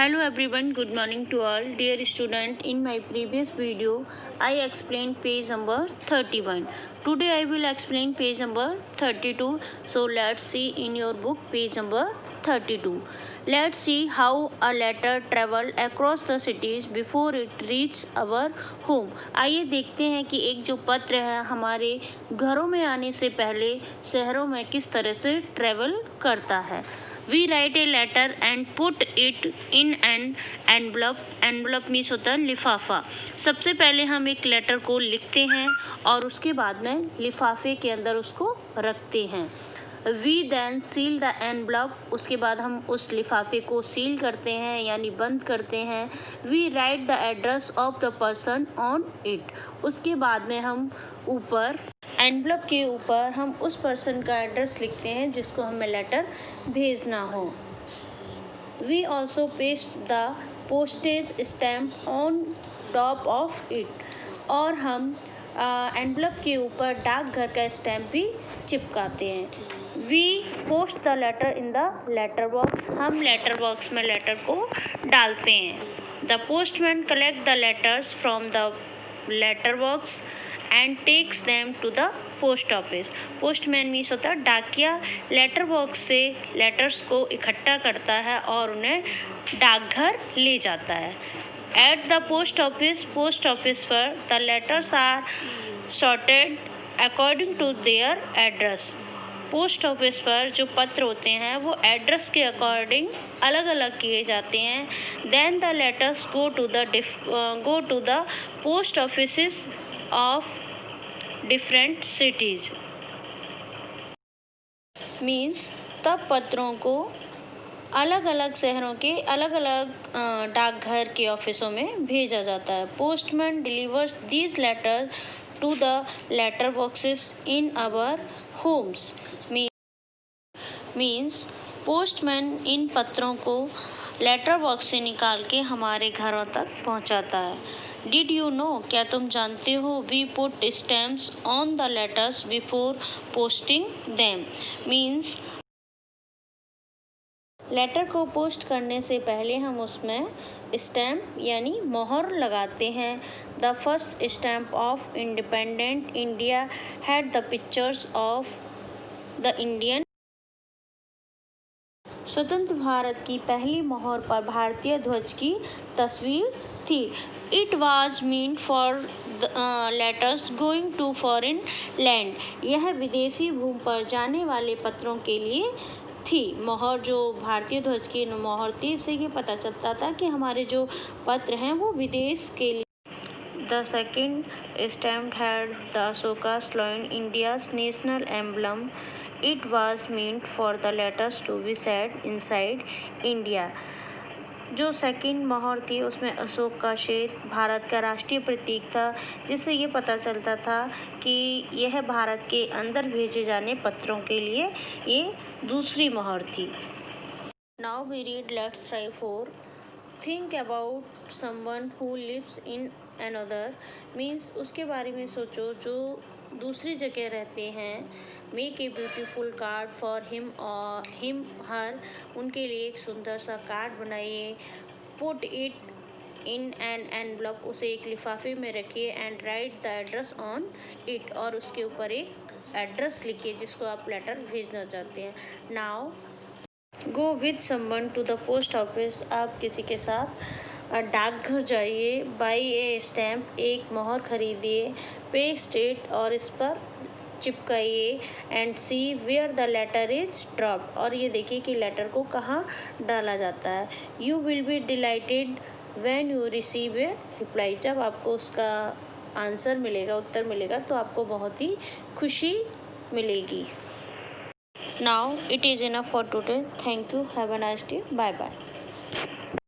Hello everyone, good morning to all. Dear student, in my previous video, I explained page number 31. Today I will explain page number 32. So let's see in your book page number 32. Let's see how a letter traveled across the cities before it reached our home. आइए देखते हैं कि एक जो पत्र है हमारे घरों में आने से पहले शहरों में किस तरह से ट्रेवल करता है. We write a letter and put it in an envelope. Envelope means होता है लिफाफा. सबसे पहले हम एक लेटर को लिखते हैं और उसके बाद में लिफाफे के अंदर उसको रखते हैं. We then seal the envelope. उसके बाद हम उस लिफाफे को सील करते हैं यानी बंद करते हैं. We write the address of the person on it. उसके बाद में हम ऊपर एनवलप के ऊपर हम उस पर्सन का एड्रेस लिखते हैं जिसको हमें लेटर भेजना हो. We also paste the postage stamp on top of it. और हम एनवलप के ऊपर डाकघर का स्टैम्प भी चिपकाते हैं. We post the letter in the letter box. हम लेटर बॉक्स में लेटर को डालते हैं. The postman collect the letters from the letter box and takes them to the post office. Postman means होता है डाकिया. लेटर बॉक्स से letters को इकट्ठा करता है और उन्हें डाकघर ले जाता है. एट द पोस्ट ऑफिस पर the letters are sorted according to their address. Post office पर जो पत्र होते हैं वो एड्रेस के अकॉर्डिंग अलग अलग किए जाते हैं. Then the letters go to the post offices of different cities. Means तब पत्रों को अलग अलग शहरों के अलग अलग डाकघर के ऑफिसों में भेजा जाता है. Postman delivers these letter to the letter boxes in our homes. Means postman इन पत्रों को लेटर बॉक्स से निकाल के हमारे घरों तक पहुंचाता है. डिड यू नो, क्या तुम जानते हो, we put stamps on the letters before posting them. Means letter को पोस्ट करने से पहले हम उसमें स्टैम्प यानी मोहर लगाते हैं. The first stamp of independent India had the pictures of the Indian. स्वतंत्र भारत की पहली मोहर पर भारतीय ध्वज की तस्वीर थी. It was mean for letters going to foreign land. यह विदेशी भूमि पर जाने वाले पत्रों के लिए थी. मोहर जो भारतीय ध्वज की मोहर थी, इससे ये पता चलता था कि हमारे जो पत्र हैं वो विदेश के लिए. The second stamp had the Ashoka lion, India's national emblem. It was meant for the letters to be set inside India. जो सेकंड मोहर थी उसमें अशोक का शेर भारत का राष्ट्रीय प्रतीक था, जिससे ये पता चलता था कि यह भारत के अंदर भेजे जाने पत्रों के लिए ये दूसरी मोहर थी. Now we read let's try 4. Think about someone who lives in another. Means उसके बारे में सोचो जो दूसरी जगह रहते हैं. Make a beautiful card for him her. उनके लिए एक सुंदर सा कार्ड बनाइए. Put it in an envelope. उसे एक लिफाफे में रखिए. And right the address on it. और उसके ऊपर एक एड्रेस लिखिए जिसको आप लेटर भेजना चाहते हैं. Now go with someone to the post office. आप किसी के साथ डाकघर जाइए. Buy a stamp. एक मोहर खरीदिए. Paste it. और इस पर चिपकाइए. And see where the letter is dropped. और ये देखिए कि लेटर को कहाँ डाला जाता है. You will be dilated when you receive A reply. जब आपको उसका आंसर मिलेगा, उत्तर मिलेगा, तो आपको बहुत ही खुशी मिलेगी. Now it is enough for today. Thank you. Have a nice day. Bye bye.